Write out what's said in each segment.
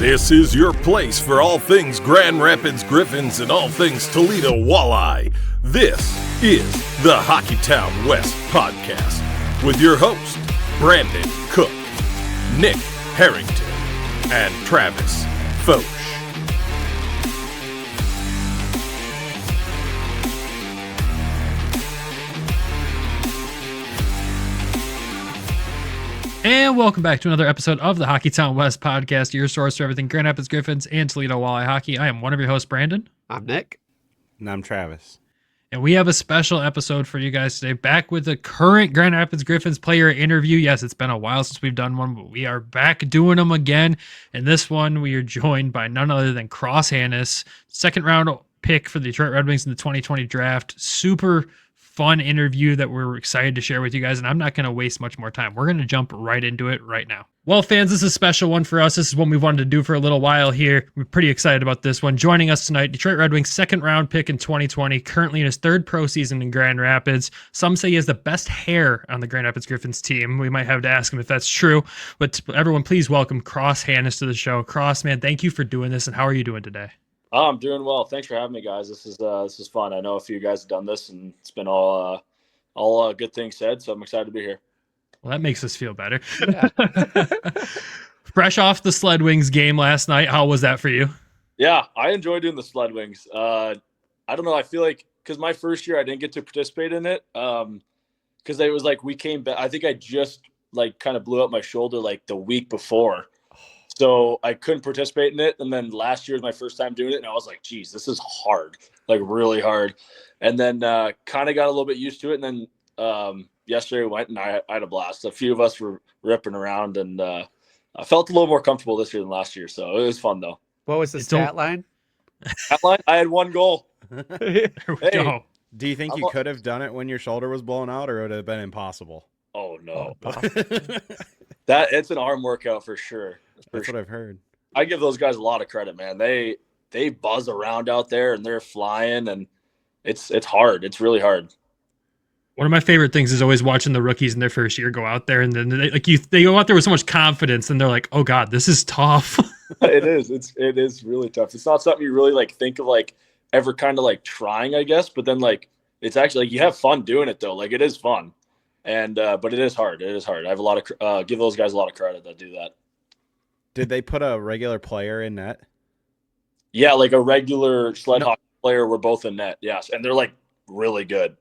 This is your place for all things Grand Rapids Griffins and all things Toledo Walleye. This is the Hockeytown West podcast with your host, Brandon Cook, Nick Harrington, and Travis Foch. And welcome back to another episode of the Hockeytown West podcast, your source for everything Grand Rapids Griffins and Toledo Walleye hockey. I am one of your hosts, Brandon. I'm Nick. And I'm Travis. And we have a special episode for you guys today, back with the current Grand Rapids Griffins player interview. Yes, it's been a while since we've done one, but we are back doing them again. In this one, we are joined by none other than Hanas, second round pick for the Detroit Red Wings in the 2020 draft. Super fun interview that we're excited to share with you guys, and I'm not going to waste much more time. We're going to jump right into it right now. Well, fans, this is a special one for us. This is one we've wanted to do for a little while here. We're pretty excited about this one. Joining us tonight, Detroit Red Wings second round pick in 2020, currently in his third pro season in Grand Rapids. Some say he has the best hair on the Grand Rapids Griffins team. We might have to ask him if that's true, but everyone, please welcome Hanas to the show. Cross, man, thank you for doing this, and how are you doing today? Oh, I'm doing well. Thanks for having me, guys. This is fun. I know a few guys have done this, and it's been all good things said. So I'm excited to be here. Well, that makes us feel better. Yeah. Fresh off the Sled Wings game last night, how was that for you? Yeah, I enjoy doing the Sled Wings. I don't know. I feel like because my first year I didn't get to participate in it because it was like we came back. I think I just like kind of blew up my shoulder like the week before. So I couldn't participate in it. And then last year was my first time doing it. And I was like, geez, this is hard, like really hard. And then kind of got a little bit used to it. And then yesterday we went and I had a blast. A few of us were ripping around and I felt a little more comfortable this year than last year. So it was fun though. What was the stat line? Stat line? I had one goal. There we go. Do you think you could have done it when your shoulder was blown out, or would it have been impossible? Oh, no. It's an arm workout for sure. That's what I've heard. I give those guys a lot of credit, man. They buzz around out there and they're flying, and it's hard. It's really hard. One of my favorite things is always watching the rookies in their first year go out there, and then they go out there with so much confidence, and they're like, "Oh God, this is tough." It is. It is really tough. It's not something you really like think of like ever kind of like trying, I guess. But then like it's actually like you have fun doing it though. Like it is fun, and but it is hard. It is hard. I have a lot of give those guys a lot of credit that do that. Did they put a regular player in net? Yeah, like a regular sled hockey player. We're both in net. Yes, and they're like really good.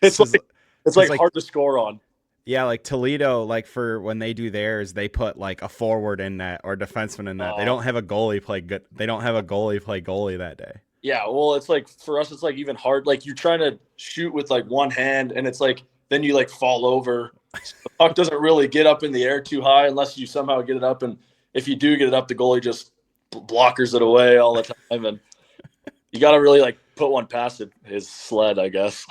It's like hard to score on. Yeah, like Toledo, like for when they do theirs, they put like a forward in net or defenseman in net. They don't have a goalie play good. They don't have a goalie play goalie that day. Yeah, well, it's like for us, it's like even hard. Like you're trying to shoot with like one hand, and it's like then you like fall over. The puck doesn't really get up in the air too high unless you somehow get it up, and if you do get it up, the goalie just blockers it away all the time, and you got to really like put one past his sled, I guess.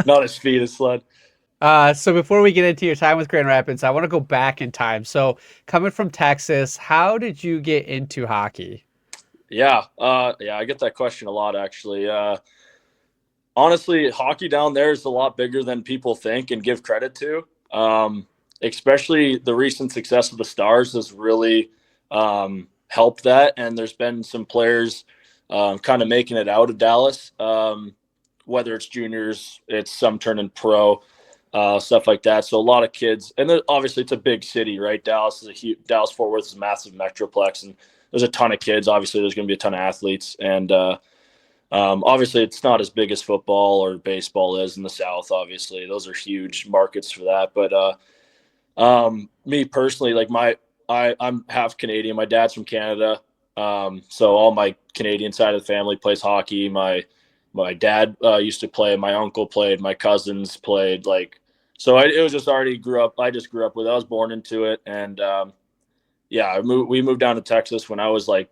Not his feet, his sled. So before we get into your time with Grand Rapids, I want to go back in time. So coming from Texas, how did you get into hockey? Yeah, I get that question a lot, actually. Honestly, hockey down there is a lot bigger than people think and give credit to. Especially the recent success of the Stars has really helped that. And there's been some players kind of making it out of Dallas, whether it's juniors, it's some turning pro, stuff like that. So a lot of kids, and obviously it's a big city, right? Dallas-Fort Worth is a massive metroplex, and there's a ton of kids. Obviously there's going to be a ton of athletes. And obviously it's not as big as football or baseball is in the South, obviously. Those are huge markets for that. But me personally, like I'm half Canadian. My dad's from Canada. So all my Canadian side of the family plays hockey. My dad used to play. My uncle played. My cousins played. So it was just already grew up. I just grew up with it. I was born into it. And we moved down to Texas when I was I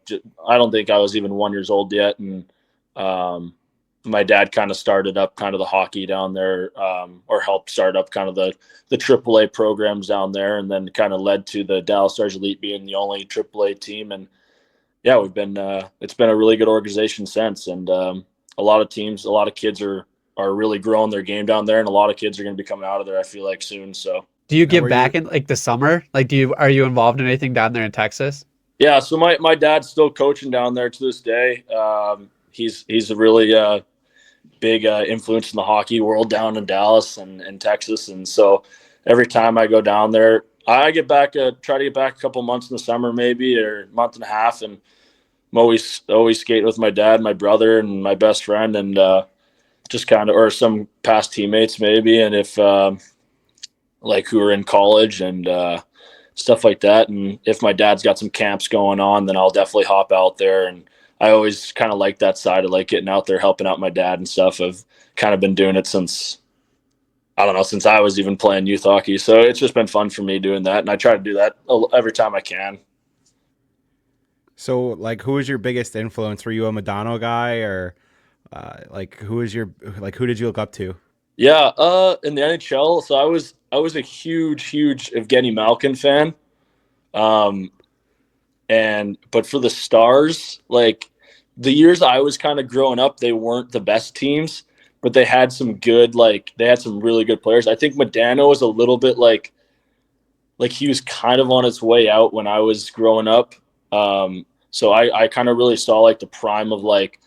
don't think I was even 1 year old yet. And my dad kind of started up kind of the hockey down there, or helped start up kind of the AAA programs down there, and then kind of led to the Dallas Stars Elite being the only AAA team. And yeah, we've been it's been a really good organization since, and a lot of teams, a lot of kids are really growing their game down there, and a lot of kids are going to be coming out of there, I feel like, soon. So do you give back in like the summer? Like are you involved in anything down there in Texas? Yeah, so my dad's still coaching down there to this day. He's a really big influence in the hockey world down in Dallas and Texas, and so every time I go down there, I get back, try to get back a couple months in the summer, maybe, or a month and a half, and I'm always skating with my dad, my brother, and my best friend, and just kind of, or some past teammates maybe, and if like who are in college and stuff like that. And if my dad's got some camps going on, then I'll definitely hop out there. And I always kind of like that side of like getting out there, helping out my dad and stuff. I've kind of been doing it since, I don't know, since I was even playing youth hockey. So it's just been fun for me doing that. And I try to do that every time I can. So, like, who was your biggest influence? Were you a Madonna guy, or who did you look up to? Yeah, in the NHL, so I was a huge Evgeny Malkin fan. But for the Stars, like the years I was kind of growing up, they weren't the best teams, but they had some good, they had some really good players. I think Modano was a little bit like he was kind of on his way out when I was growing up. So I kind of really saw like the prime of like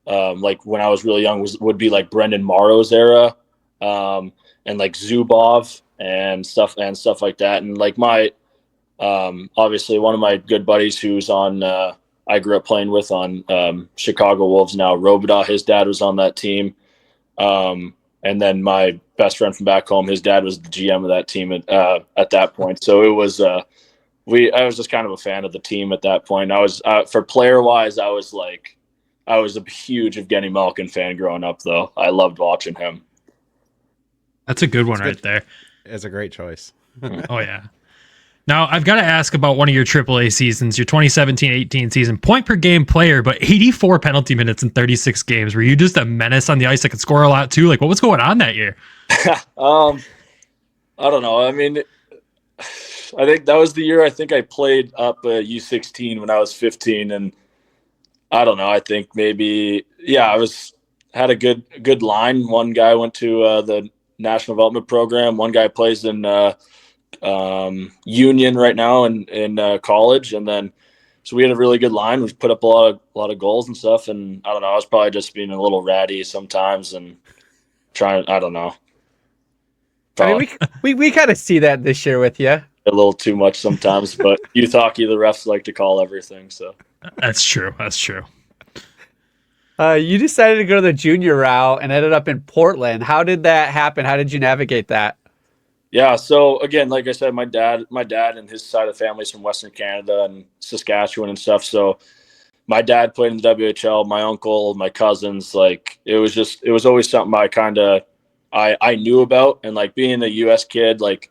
when I was really young would be like Brendan Morrow's era, and like Zubov and stuff like that. And like my obviously one of my good buddies who's on I grew up playing with on Chicago Wolves now, Robidaw, his dad was on that team. And then my best friend from back home, his dad was the GM of that team at that point. So it was I was just kind of a fan of the team at that point. I was for player wise, I was a huge Evgeny Malkin fan growing up, though. I loved watching him. That's a good one right there. It's a great choice. Oh, yeah. Now, I've got to ask about one of your AAA seasons, your 2017-18 season. Point per game player, but 84 penalty minutes in 36 games. Were you just a menace on the ice that could score a lot, too? Like, what was going on that year? I don't know. I mean, I think that was the year I think I played up U16 when I was 15, and I don't know. I think maybe, yeah, had a good line. One guy went to the National Development Program. One guy plays in Union right now in college, and then so we had a really good line. We put up a lot of goals and stuff. And I don't know. I was probably just being a little ratty sometimes and trying. I don't know. Probably. I mean, we kind of see that this year with you. A little too much sometimes, but youth hockey, the refs like to call everything. So that's true. That's true. You decided to go the junior route and ended up in Portland. How did that happen? How did you navigate that? Yeah, so again, like I said, my dad and his side of the family is from Western Canada and Saskatchewan and stuff. So my dad played in the WHL, my uncle, my cousins, like it was always something I knew about. And like being a US kid, like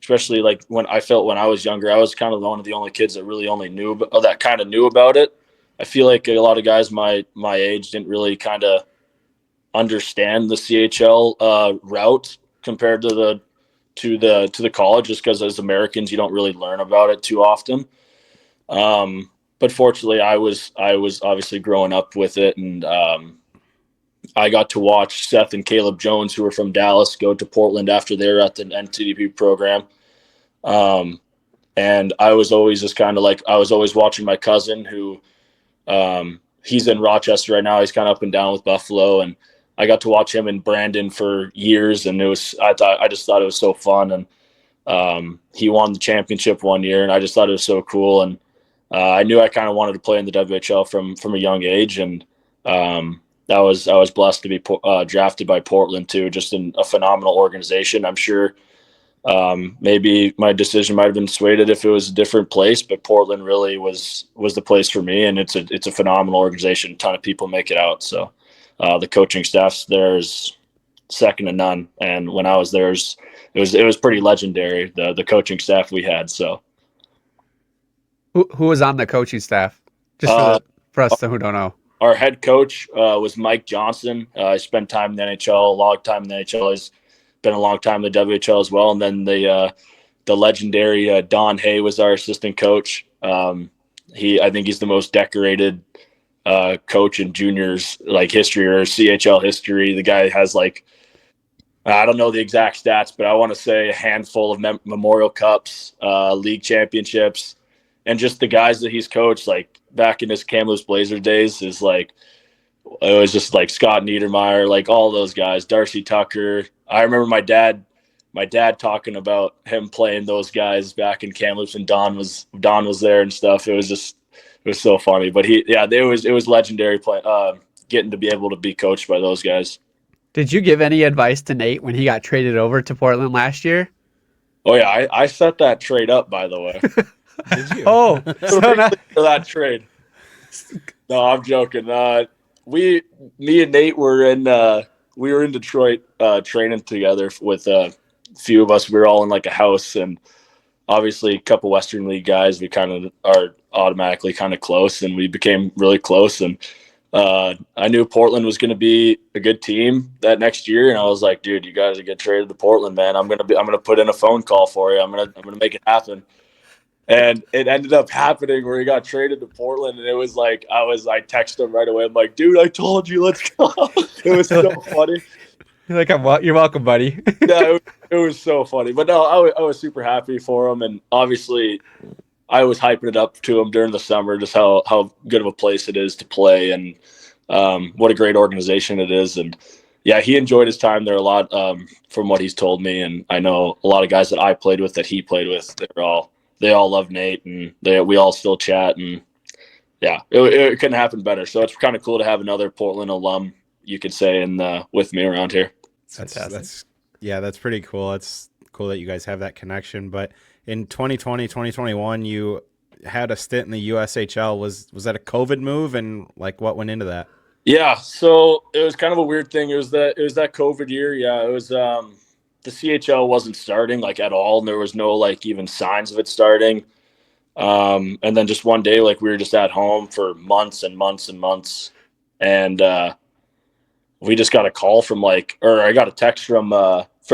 especially like when I was younger, I was kind of one of the only kids that really only knew about it. I feel like a lot of guys my age didn't really kind of understand the CHL route compared to the college, just because as Americans you don't really learn about it too often. But fortunately, I was obviously growing up with it, and I got to watch Seth and Caleb Jones, who were from Dallas, go to Portland after they were at the NTDP program. And I was always just kind of like I was always watching my cousin who. He's in Rochester right now. He's kind of up and down with Buffalo, and I got to watch him in Brandon for years. And I just thought it was so fun. And he won the championship one year, and I just thought it was so cool. And I knew I kind of wanted to play in the WHL from a young age. And I was blessed to be drafted by Portland too. Just a phenomenal organization. I'm sure. Maybe my decision might have been swayed if it was a different place, but Portland really was the place for me, and it's a phenomenal organization. A ton of people make it out. So the coaching staff there is second to none. And when I was there, it was pretty legendary, the coaching staff we had. So who was on the coaching staff? Just for us who don't know. Our head coach was Mike Johnson. He spent time in the NHL, a long time in the NHL. He's been a long time in the WHL as well. And then the legendary Don Hay was our assistant coach. I think he's the most decorated coach in juniors like history or CHL history. The guy has I don't know the exact stats, but I want to say a handful of Memorial Cups, league championships. and just the guys that he's coached, like back in his Kamloops Blazer days, is like it was just like Scott Niedermeyer, like all those guys, Darcy Tucker. I remember my dad talking about him playing those guys back in Kamloops, and Don was there and stuff. It was so funny. But it was legendary getting to be able to be coached by those guys. Did you give any advice to Nate when he got traded over to Portland last year? Oh yeah, I set that trade up, by the way. Did you? Oh, For that trade. No, I'm joking. Me and Nate were in Detroit training together with a few of us. We were all in like a house, and obviously a couple Western League guys. We kind of are automatically kind of close, and we became really close. And I knew Portland was going to be a good team that next year, and I was like, dude, you guys get traded to Portland, man. I'm gonna put in a phone call for you. I'm gonna make it happen. And it ended up happening where he got traded to Portland, and it was like I texted him right away. I'm like, dude, I told you, let's go. It was so funny. You're like, you're welcome, buddy. Yeah, it was so funny. But no, I was super happy for him, and obviously I was hyping it up to him during the summer, just how good of a place it is to play, and what a great organization it is. And yeah, he enjoyed his time there a lot, from what he's told me. And I know a lot of guys that I played with, that he played with, they all love Nate, and we all still chat. And yeah, it couldn't happen better. So it's kind of cool to have another Portland alum, you could say, with me around here. That's pretty cool. It's cool that you guys have that connection. But in 2020, 2021, you had a stint in the USHL. Was that a COVID move, and like what went into that? Yeah, so it was kind of a weird thing. It was that COVID year. Yeah, it was the CHL wasn't starting like at all, and there was no like even signs of it starting. And then just one day, like we were just at home for months and months and months, and we just got a call I got a text from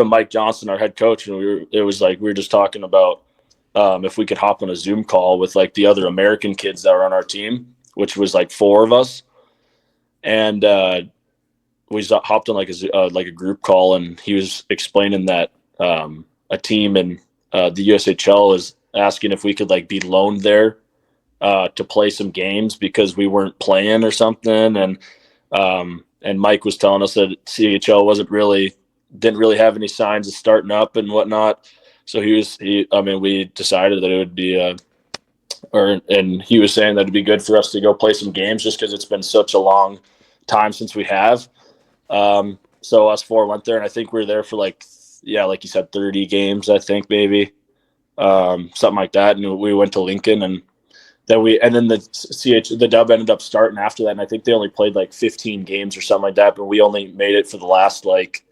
Mike Johnson, our head coach, and we were just talking about if we could hop on a Zoom call with like the other American kids that were on our team, which was like 4 of us, and we hopped on like a group call, and he was explaining that a team in the USHL is asking if we could like be loaned there to play some games because we weren't playing or something, and Mike was telling us that CHL didn't really have any signs of starting up and whatnot. So we decided that it would be and he was saying that it'd be good for us to go play some games just because it's been such a long time since we have. So us 4 went there, and I think we were there for like you said, 30 games, I think maybe, something like that. And we went to Lincoln, and then the dub ended up starting after that. And I think they only played like 15 games or something like that, but we only made it for the last like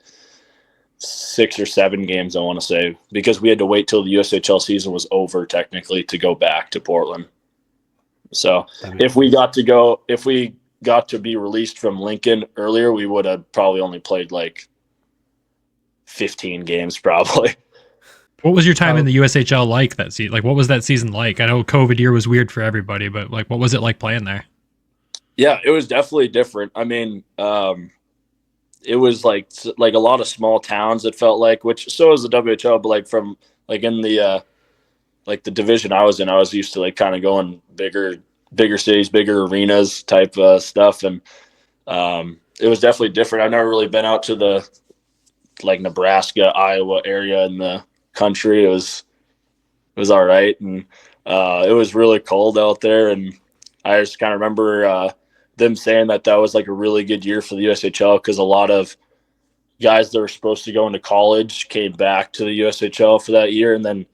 6 or 7 games, I want to say, because we had to wait till the USHL season was over technically to go back to Portland. So if we got to be released from Lincoln earlier, we would have probably only played like 15 games probably. What was your time in the USHL like that season? Like, what was that season like? I know COVID year was weird for everybody, but like, what was it like playing there? Yeah, it was definitely different. I mean, it was like a lot of small towns, it felt like, which so is the WHL, but like from like in the like the division I was in, I was used to like kind of going bigger cities, bigger arenas type stuff, and it was definitely different. I've never really been out to the like Nebraska, Iowa area in the country. It was all right, and it was really cold out there, and I just kind of remember them saying that was like a really good year for the USHL because a lot of guys that were supposed to go into college came back to the USHL for that year, and then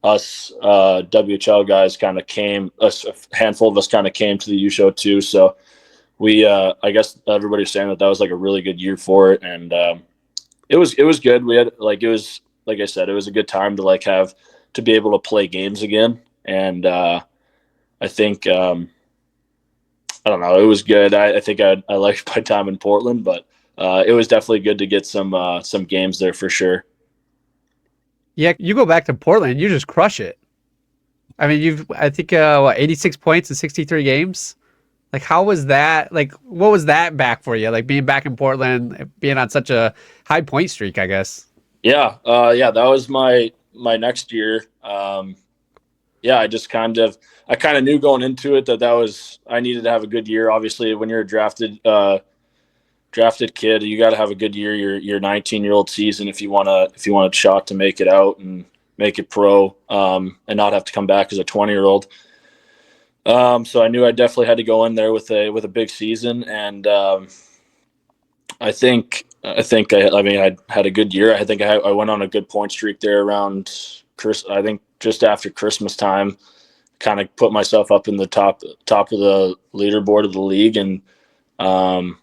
us WHL guys kind of a handful of us kind of came to the U show too. So we I guess everybody's saying that was like a really good year for it, and it was good. We had it was, like I said, it was a good time to to be able to play games again, and I think I don't know, it was good. I think I liked my time in Portland, but it was definitely good to get some games there for sure. Yeah, you go back to Portland, you just crush it. I mean, I think 86 points in 63 games. Like, how was that? Like, what was that back for you? Like, being back in Portland, being on such a high point streak, I guess. Yeah, that was my next year. yeah, I kind of knew going into it that I needed to have a good year. Obviously, when you're a drafted kid, you got to have a good year. Your 19-year-old season if you want a shot to make it out and make it pro, and not have to come back as a 20-year-old. So I knew I definitely had to go in there with a big season, and I had a good year. I think I went on a good point streak there around I think just after Christmas time. Kind of put myself up in the top of the leaderboard of the league, and I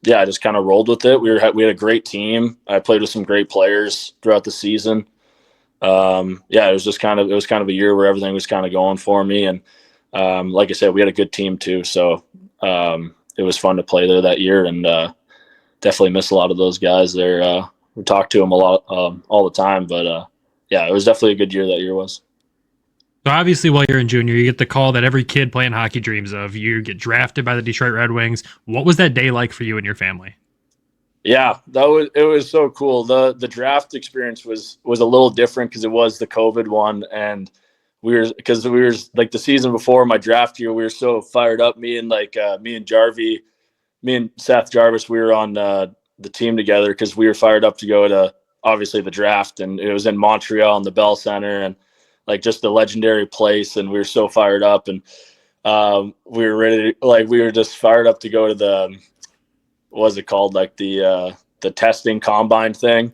just kind of rolled with it. We had a great team. I played with some great players throughout the season. It was kind of a year where everything was kind of going for me, and like I said, we had a good team too. So it was fun to play there that year, and definitely miss a lot of those guys there. We talked to them a lot all the time, but it was definitely a good year that year was. So obviously, while you're in junior, you get the call that every kid playing hockey dreams of. You get drafted by the Detroit Red Wings. What was that day like for you and your family? Yeah, it was so cool. The draft experience was a little different because it was the COVID one, and we were like the season before my draft year, we were so fired up. Me and Seth Jarvis, we were on the team together because we were fired up to go to obviously the draft, and it was in Montreal in the Bell Center, and like just a legendary place, and we were so fired up, and we were ready to, like, we were just fired up to go to the, what was it called, like the testing combine thing,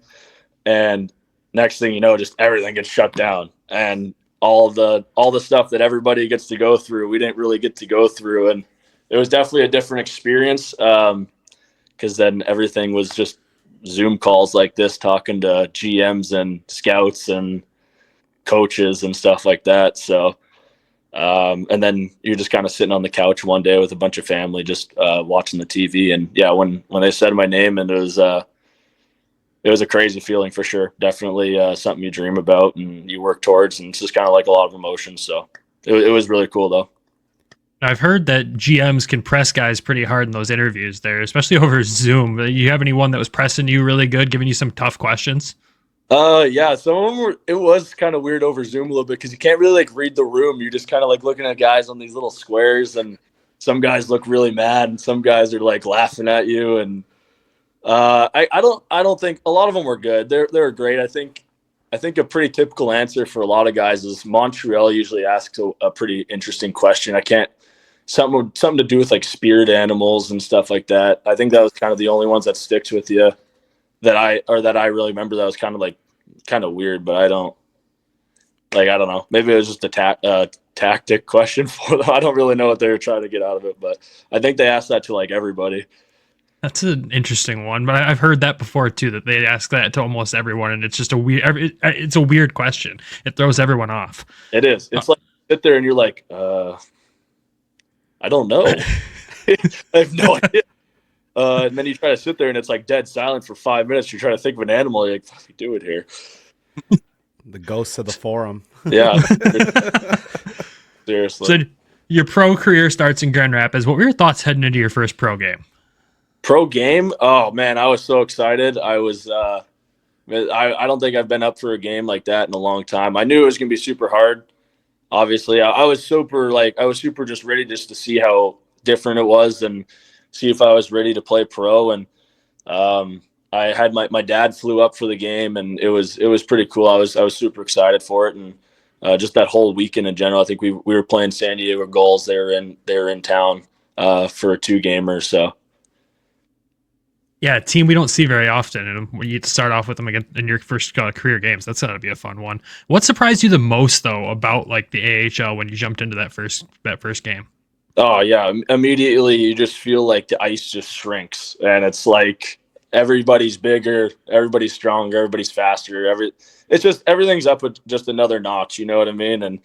and next thing you know, just everything gets shut down, and all the stuff that everybody gets to go through, we didn't really get to go through, and it was definitely a different experience because then everything was just Zoom calls like this, talking to GMs and scouts and coaches and stuff like that. So and then you're just kind of sitting on the couch one day with a bunch of family just watching the TV, and when they said my name, and it was a crazy feeling for sure. Definitely something you dream about and you work towards, and it's just kind of like a lot of emotions. So it was really cool though. I've heard that GMs can press guys pretty hard in those interviews there, especially over Zoom. You have anyone that was pressing you really good, giving you some tough questions? Some of them it was kind of weird over Zoom a little bit because you can't really like read the room. You're just kind of like looking at guys on these little squares, and some guys look really mad and some guys are like laughing at you. And I don't think a lot of them were good. They're great. I think a pretty typical answer for a lot of guys is Montreal usually asks a pretty interesting question. Something to do with like spirit animals and stuff like that. I think that was kind of the only ones that sticks with you that I really remember. That was kind of weird, but I don't know. Maybe it was just a tactic question for them. I don't really know what they were trying to get out of it, but I think they asked that to like everybody. That's an interesting one, but I've heard that before too, that they ask that to almost everyone, and it's just it's a weird question. It throws everyone off. It is. It's like you sit there and you're like, I don't know. I have no idea. And then you try to sit there and it's like dead silent for 5 minutes. You're trying to think of an animal. You're like, what do we do it here? The ghosts of the forum. Yeah. Seriously. So your pro career starts in Grand Rapids. What were your thoughts heading into your first pro game? Pro game? Oh man, I was so excited. I don't think I've been up for a game like that in a long time. I knew it was going to be super hard. Obviously, I was super just ready just to see how different it was and see if I was ready to play pro. And I had my dad flew up for the game, and it was pretty cool. I was super excited for it, and just that whole weekend in general. I think we were playing San Diego Gulls. They were in town for a 2-gamer. So yeah, a team we don't see very often, and when you start off with them again in your first career games, that's gotta be a fun one. What surprised you the most though about like the AHL when you jumped into that first game? Oh yeah, immediately you just feel like the ice just shrinks, and it's like everybody's bigger, everybody's stronger, everybody's faster. It's just everything's up with just another notch. You know what I mean? And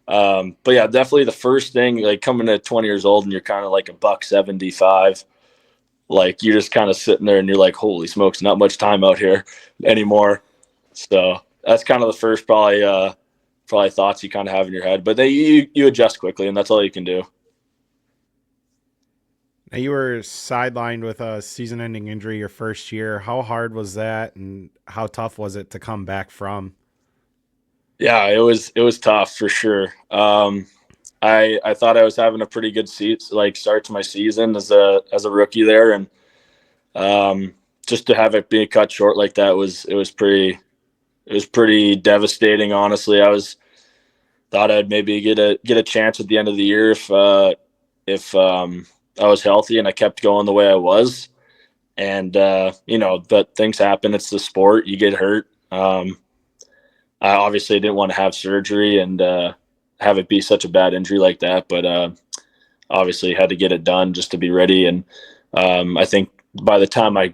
but yeah, definitely the first thing, like coming at 20 years old and you're kind of like $175. Like you're just kind of sitting there and you're like, holy smokes, not much time out here anymore. So that's kind of the first probably thoughts you kind of have in your head. But then you adjust quickly, and that's all you can do. Now, you were sidelined with a season-ending injury your first year. How hard was that, and how tough was it to come back from? Yeah, it was tough for sure. I thought I was having a pretty good start to my season as a rookie there, and just to have it be cut short like that was pretty devastating. Honestly, thought I'd maybe get a chance at the end of the year if I was healthy and I kept going the way I was. And but things happen. It's the sport. You get hurt. I obviously didn't want to have surgery and have it be such a bad injury like that, but obviously had to get it done just to be ready. And I think by the time I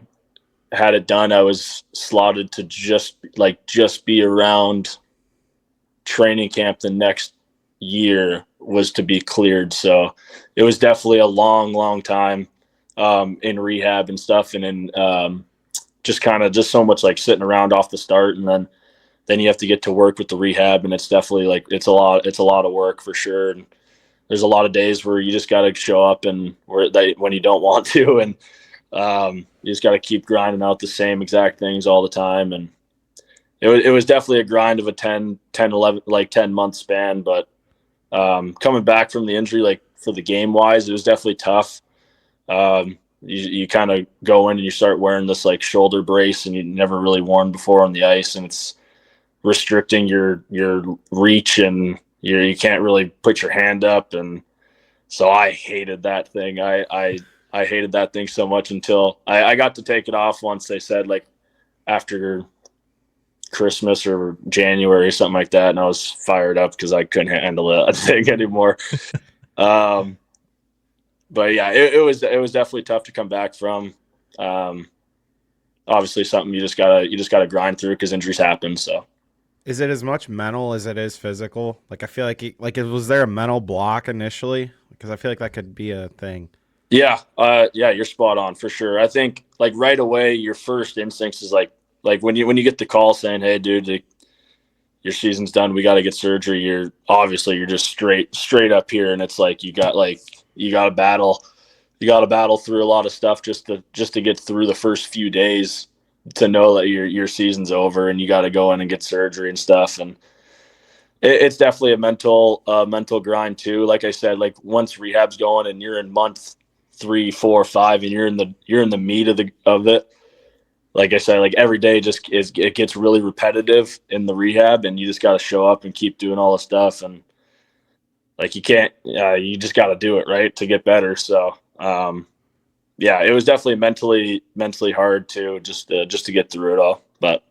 had it done, I was slotted to just be around training camp the next year was to be cleared. So it was definitely a long time in rehab and stuff, and in just so much like sitting around off the start, and then you have to get to work with the rehab, and it's definitely it's a lot of work for sure. And there's a lot of days where you just got to show up and when you don't want to, and you just got to keep grinding out the same exact things all the time. And it was definitely a grind of a 10 month span, but coming back from the injury, for the game wise, it was definitely tough. You kind of go in and you start wearing this shoulder brace, and you never really worn before on the ice, and it's restricting your reach, and you can't really put your hand up. And so I hated that thing. I hated that thing so much until I got to take it off once they said after Christmas or January or something like that, and I was fired up because I couldn't handle that thing anymore. But yeah, it was definitely tough to come back from. Obviously something you just gotta grind through because injuries happen. So Is it as much mental as it is physical? I feel was there a mental block initially? Because I feel like that could be a thing. Yeah, you're spot on for sure. I think right away, your first instincts is when you get the call saying, "Hey, dude, your season's done. We got to get surgery." You're just straight up here, and it's you got to battle through a lot of stuff just to get through the first few days to know that your season's over, and you got to go in and get surgery and stuff. And it's definitely a mental grind too. Like I said, once rehab's going and you're in month 3, 4, 5, and you're in the meat of it. Like I said, every day it gets really repetitive in the rehab, and you just got to show up and keep doing all the stuff. And you can't, you just got to do it right to get better. So, yeah, it was definitely mentally hard just to get through it all, but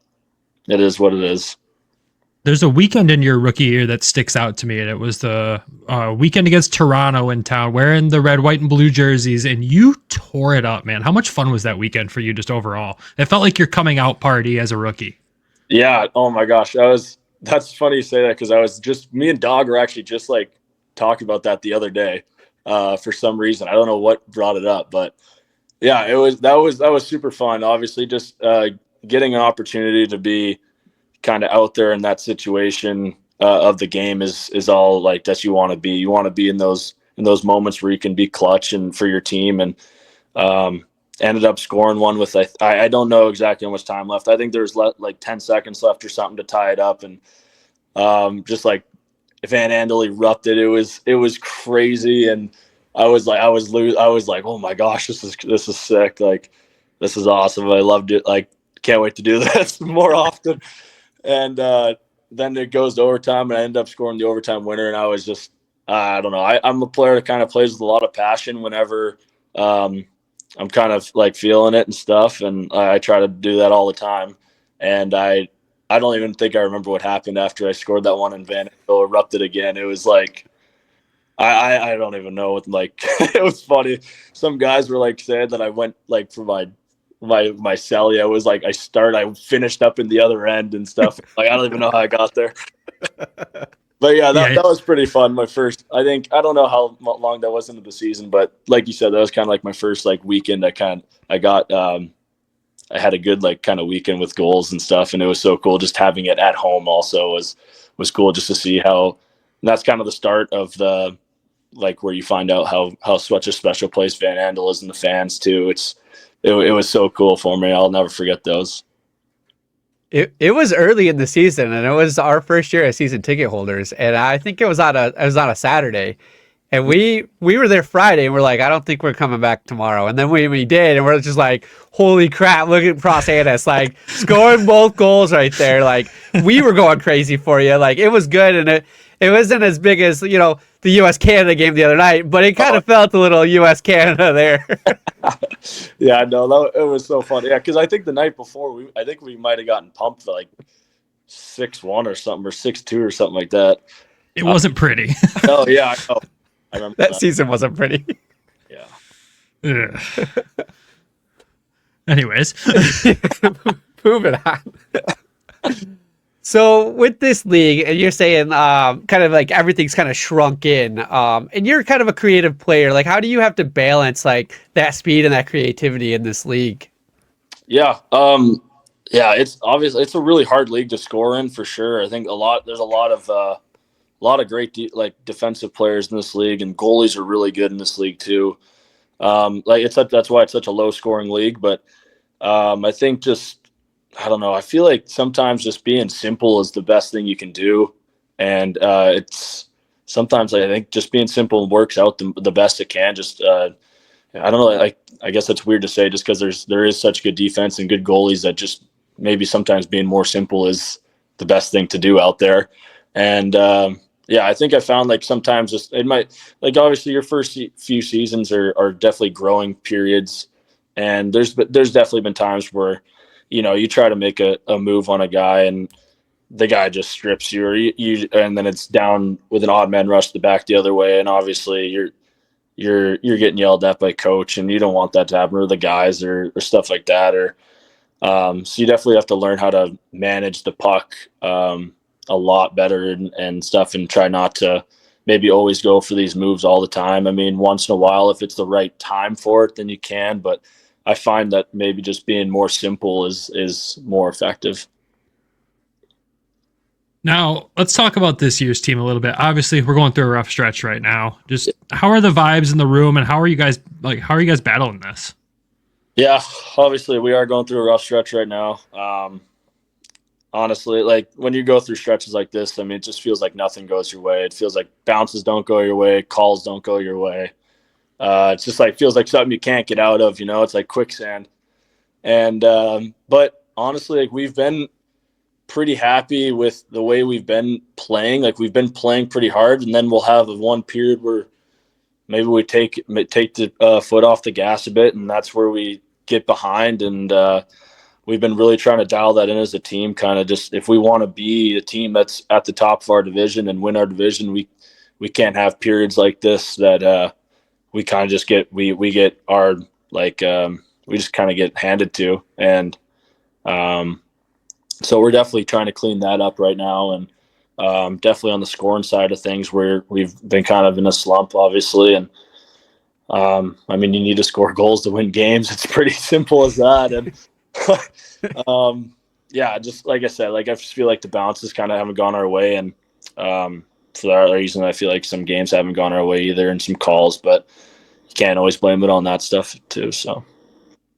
it is what it is. There's a weekend in your rookie year that sticks out to me, and it was the weekend against Toronto in town, wearing the red, white, and blue jerseys, and you tore it up, man. How much fun was that weekend for you just overall? It felt like your coming out party as a rookie. Yeah. Oh my gosh. That's funny you say that, because me and Dog were actually just talking about that the other day for some reason. I don't know what brought it up, but yeah, that was super fun. Obviously, just getting an opportunity to be kind of out there in that situation of the game is all that you want to be. You want to be in those moments where you can be clutch and for your team, and ended up scoring one with I don't know exactly how much time left. I think there's 10 seconds left or something to tie it up, and just Van Andel erupted. It was crazy, and I was like, oh my gosh, this is sick. This is awesome. I loved it. Can't wait to do this more often. And then it goes to overtime, and I end up scoring the overtime winner. And I was just, I don't know. I'm a player that kind of plays with a lot of passion whenever I'm kind of feeling it and stuff. And I try to do that all the time. And I don't even think I remember what happened after I scored that one, and Van Andel erupted again. It was I don't even know what it was funny. Some guys were saying that I went for my celly. I was I finished up in the other end and stuff. I don't even know how I got there. But yeah, that was pretty fun. My first, I don't know how long that was into the season, but like you said, that was kind of my first weekend. I had a good kind of weekend with goals and stuff, and it was so cool. Just having it at home also was cool, just to see how. And that's kind of the start of the where you find out how such a special place Van Andel is, and the fans too. It was so cool for me. I'll never forget those. It was early in the season, and it was our first year as season ticket holders, and I think it was on a Saturday, and we were there Friday, and we're like, I don't think we're coming back tomorrow, and then we did, and we're just like, holy crap, look at Cross Hanas, like scoring both goals right there, like we were going crazy for you, like it was good, and it wasn't as big as the U.S. Canada game the other night, but it kind of felt a little U.S. Canada there. Yeah, no, it was so funny. Yeah, because I think the night before, I think we might have gotten pumped like 6-1 or something, or 6-2 or something like that. It wasn't pretty. Oh yeah, I know. I remember That season wasn't pretty. Yeah. Ugh. Anyways, moving on. So with this league, and you're saying kind of like everything's kind of shrunk in, and you're kind of a creative player. Like, how do you have to balance like that speed and that creativity in this league? Yeah, it's obviously it's a really hard league to score in for sure. I think there's a lot of great defensive players in this league, and goalies are really good in this league too. That's why it's such a low scoring league. But I think I don't know. I feel like sometimes just being simple is the best thing you can do, and it's sometimes I think just being simple works out the best it can. I don't know. I guess that's weird to say, just because there is such good defense and good goalies, that just maybe sometimes being more simple is the best thing to do out there. And I think I found like sometimes it might, like, obviously your first few seasons are definitely growing periods, and there's definitely been times where you try to make a move on a guy and the guy just strips you, or you and then it's down with an odd man rush to the back the other way, and obviously you're getting yelled at by coach, and you don't want that to happen, or the guys or stuff like that, or so you definitely have to learn how to manage the puck a lot better and stuff, and try not to maybe always go for these moves all the time. I mean, once in a while, if it's the right time for it, then you can, but I find that maybe just being more simple is more effective. now let's talk about this year's team a little bit. Obviously, we're going through a rough stretch right now. Just how are the vibes in the room, and how are you guys battling this? Yeah, obviously we are going through a rough stretch right now. Honestly, like when you go through stretches like this, I mean, it just feels like nothing goes your way. It feels like bounces don't go your way, calls don't go your way. It's just like feels like something you can't get out of. It's like quicksand. And but honestly, like we've been pretty happy with the way we've been playing. Like we've been playing pretty hard, and then we'll have one period where maybe we take the foot off the gas a bit, and that's where we get behind. And we've been really trying to dial that in as a team. Kind of just, if we want to be a team that's at the top of our division and win our division, we can't have periods like this that we kind of just get we get our we just kind of get handed to. And so we're definitely trying to clean that up right now, and definitely on the scoring side of things, where we've been kind of in a slump, obviously. And I mean, you need to score goals to win games. It's pretty simple as that. And just like I said, like I just feel like the bounces kind of haven't gone our way, and for that reason, I feel like some games haven't gone our way either, and some calls. But you can't always blame it on that stuff too. So.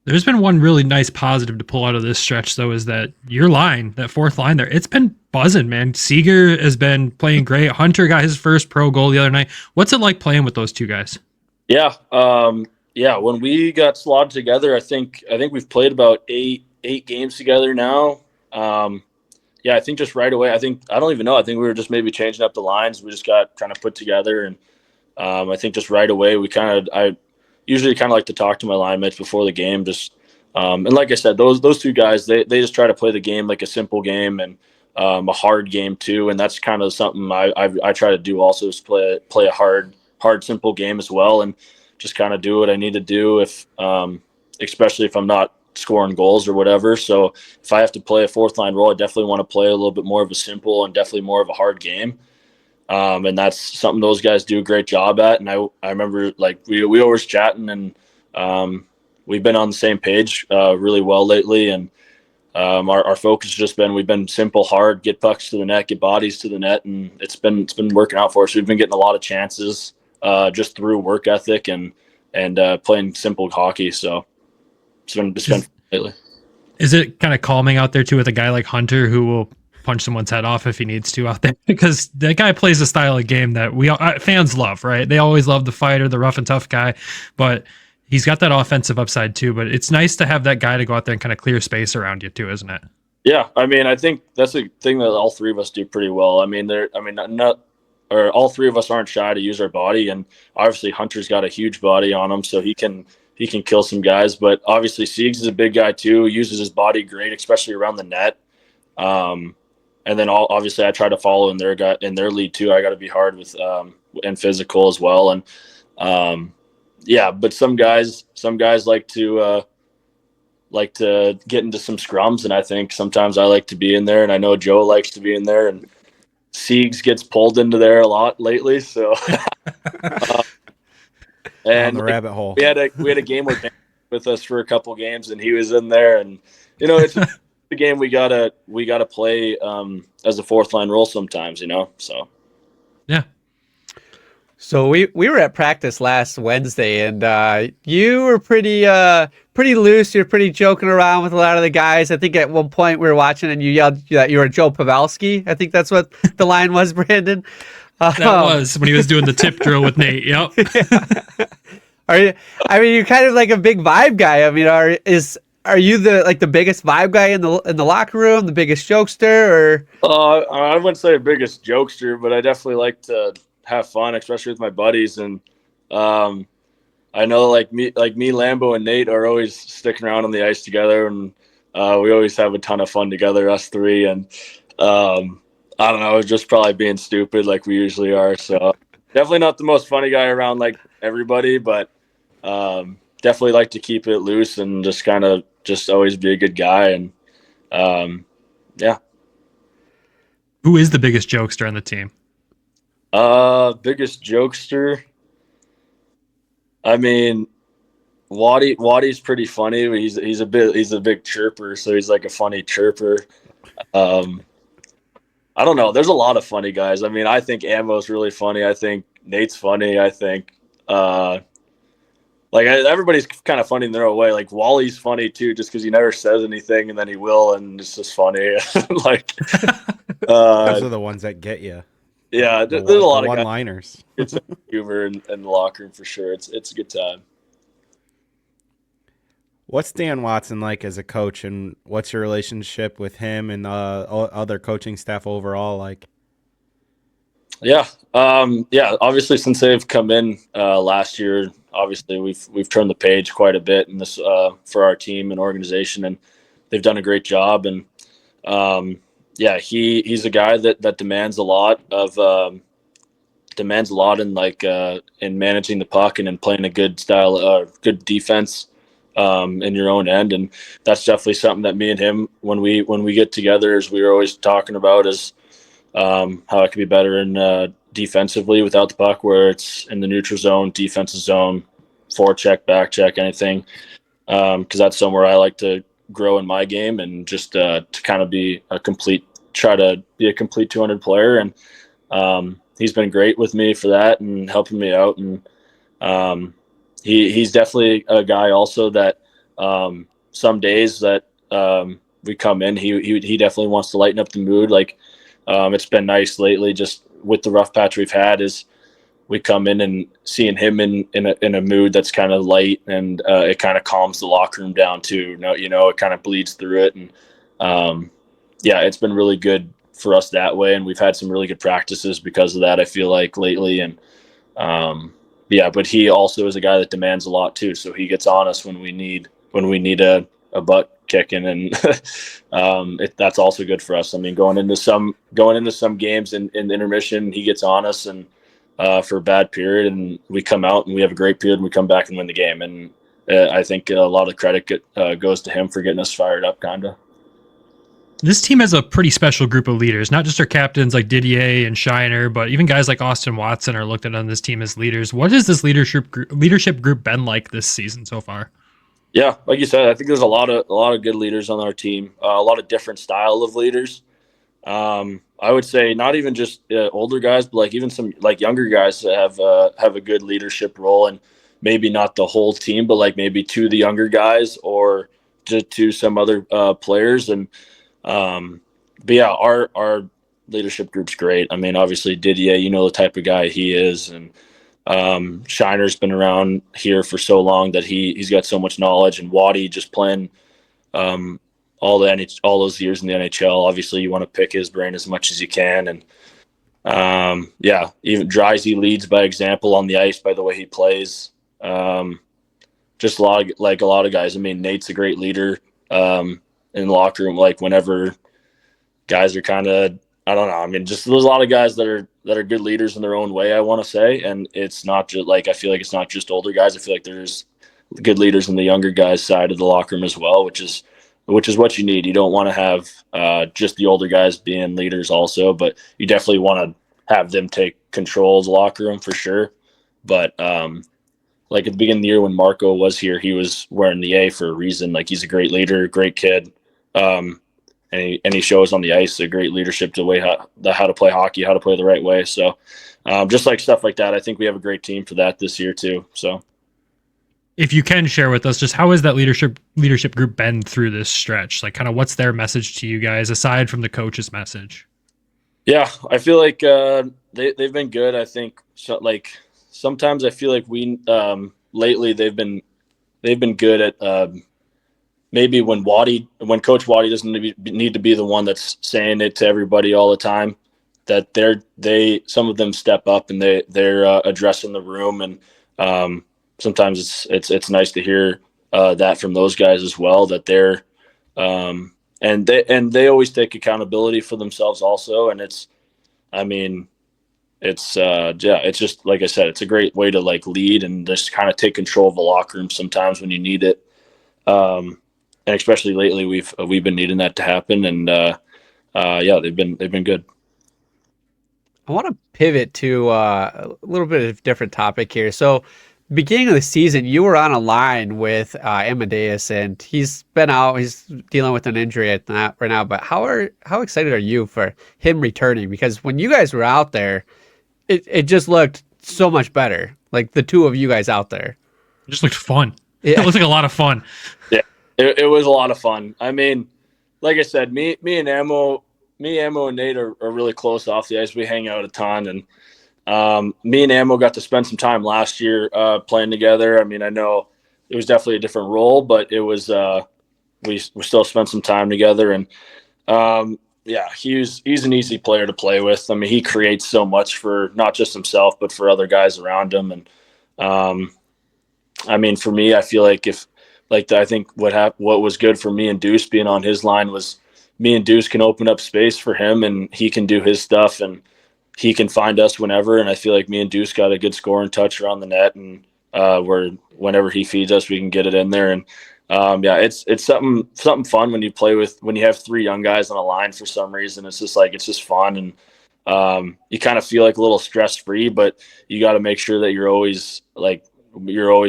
There's been one really nice positive to pull out of this stretch, though, is that your line, that fourth line there, it's been buzzing, man. Seider has been playing great. Hunter got his first pro goal the other night. What's it like playing with those two guys? Yeah. When we got slotted together, I think we've played about eight games together now. I think just right away, I don't even know. I think we were just maybe changing up the lines. We just got kind of put together, and I think just right away I usually kind of like to talk to my line mates before the game, just and like I said, those two guys, they just try to play the game like a simple game, and a hard game too, and that's kind of something I try to do also, is play a hard simple game as well, and just kind of do what I need to do, if especially if I'm not scoring goals or whatever. So if I have to play a fourth line role, I definitely want to play a little bit more of a simple and definitely more of a hard game. And that's something those guys do a great job at. And I remember, like, we always chatting, and we've been on the same page really well lately. And our focus has just been, we've been simple, hard, get pucks to the net, get bodies to the net, and it's been working out for us. We've been getting a lot of chances just through work ethic and playing simple hockey. So it's been fun lately. Is it kind of calming out there too with a guy like Hunter who will punch someone's head off if he needs to out there? Because that guy plays a style of game that we fans love, right? They always love the fighter, the rough and tough guy, but he's got that offensive upside too. But it's nice to have that guy to go out there and kind of clear space around you too, isn't it? Yeah, I mean, I think that's a thing that all three of us do pretty well. I mean, all three of us aren't shy to use our body, and obviously Hunter's got a huge body on him, so he can kill some guys. But obviously Siegs is a big guy too. He uses his body great, especially around the net. And then obviously I try to follow in their lead too. I got to be hard with and physical as well. And yeah, but some guys like to get into some scrums, and I think sometimes I like to be in there, and I know Joe likes to be in there, and Siegs gets pulled into there a lot lately. So and on the rabbit hole. We had a game with us for a couple games, and he was in there, and it's the game we gotta play as a fourth line role sometimes, so yeah. So we were at practice last Wednesday, and you were pretty loose. You're pretty joking around with a lot of the guys. I think at one point we were watching, and you yelled that you were Joe Pavelski. I think that's what the line was, Brandon. That was when he was doing the tip drill with Nate. Yep. Yeah. You're kind of like a big vibe guy. I mean, are you the biggest vibe guy in the locker room, the biggest jokester, or? I wouldn't say biggest jokester, but I definitely like to have fun, especially with my buddies. And I know like me, Lambo and Nate are always sticking around on the ice together, and we always have a ton of fun together, us three. And I don't know, just probably being stupid like we usually are. So definitely not the most funny guy around like everybody, but definitely like to keep it loose and just kind of always be a good guy. And yeah. Who is the biggest jokester on the team? Biggest jokester. I mean, Waddy's pretty funny. He's a big chirper, so he's like a funny chirper. I don't know. There's a lot of funny guys. I mean, I think Ammo's really funny. I think Nate's funny. I think everybody's kind of funny in their own way. Like Wally's funny too, just because he never says anything and then he will, and it's just funny. Those are the ones that get you. Yeah, there's a lot of one-liners. It's humor in the locker room for sure. It's a good time. What's Dan Watson like as a coach, and what's your relationship with him and other coaching staff overall like? Yeah, obviously since they've come in last year, obviously we've turned the page quite a bit in this for our team and organization, and they've done a great job. And he's a guy that demands a lot in managing the puck and in playing a good style, good defense in your own end. And that's definitely something that me and him, when we get together, as we were always talking about, is how I could be better in defensively without the puck, where it's in the neutral zone, defensive zone, forecheck, back check, anything. Because that's somewhere I like to grow in my game, and just to kind of try to be a complete 200 player. And he's been great with me for that and helping me out. And he's definitely a guy also that some days that we come in, he definitely wants to lighten up the mood. Like it's been nice lately, just with the rough patch we've had, is we come in and seeing him in a mood that's kind of light, and it kind of calms the locker room down too. It kind of bleeds through it. And it's been really good for us that way. And we've had some really good practices because of that, I feel like, lately. And but he also is a guy that demands a lot too. So he gets on us when we need a butt kicking, and that's also good for us. I mean, going into some games in intermission, he gets on us and for a bad period, and we come out and we have a great period, and we come back and win the game. And I think a lot of credit goes to him for getting us fired up, kinda. This team has a pretty special group of leaders, not just our captains like Didier and Shiner, but even guys like Austin Watson are looked at on this team as leaders. What has this leadership group been like this season so far? Yeah, like you said, I think there's a lot of good leaders on our team, a lot of different style of leaders. I would say not even just older guys, but like even some like younger guys that have a good leadership role, and maybe not the whole team, but like maybe two of the younger guys or to some other players. And but yeah, our leadership group's great. I mean, obviously Didier, you know the type of guy he is, and Shiner's been around here for so long that he's got so much knowledge, and Waddy just playing all those years in the NHL. Obviously, you want to pick his brain as much as you can, and yeah, even Drysy leads by example on the ice by the way he plays. Just a lot of guys. I mean, Nate's a great leader in the locker room. Like whenever guys are kind of, I don't know. I mean, just there's a lot of guys that are good leaders in their own way, I want to say, and it's not just like, I feel like it's not just older guys. I feel like there's good leaders in the younger guys' side of the locker room as well, which is what you need. You don't want to have just the older guys being leaders also, but you definitely want to have them take control of the locker room for sure. But like at the beginning of the year when Marco was here, he was wearing the A for a reason. Like he's a great leader, great kid. And he shows on the ice a great leadership to how to play hockey, how to play the right way. So just like stuff like that, I think we have a great team for that this year too. So if you can share with us, just how has that leadership group been through this stretch? Like kind of what's their message to you guys aside from the coach's message? Yeah, I feel like they've been good. I think so, like sometimes I feel like we lately they've been good at maybe when Coach Waddy doesn't need to be the one that's saying it to everybody all the time, that some of them step up and they're addressing the room, and sometimes it's nice to hear that from those guys as well, that they're and they always take accountability for themselves also, and it's just like I said, it's a great way to like lead and just kind of take control of the locker room sometimes when you need it. And especially lately, we've been needing that to happen, and yeah, they've been good. I want to pivot to a little bit of a different topic here. So, beginning of the season, you were on a line with Amadeus, and he's been out. He's dealing with an injury right now. But how excited are you for him returning? Because when you guys were out there, it just looked so much better. Like the two of you guys out there, It just looked fun. Yeah. It looked like a lot of fun. Yeah. It was a lot of fun. I mean, like I said, me and Ammo and Nate are really close off the ice. We hang out a ton, and me and Ammo got to spend some time last year playing together. I mean, I know it was definitely a different role, but it was we still spent some time together, and yeah, he's an easy player to play with. I mean, he creates so much for not just himself, but for other guys around him. And I mean, for me, I feel like I think what was good for me and Deuce being on his line was me and Deuce can open up space for him, and he can do his stuff, and he can find us whenever. And I feel like me and Deuce got a good scoring touch around the net, and whenever he feeds us, we can get it in there. And yeah, it's something fun when you have three young guys on a line for some reason. It's just fun, and you kind of feel like a little stress free, but you got to make sure that you're always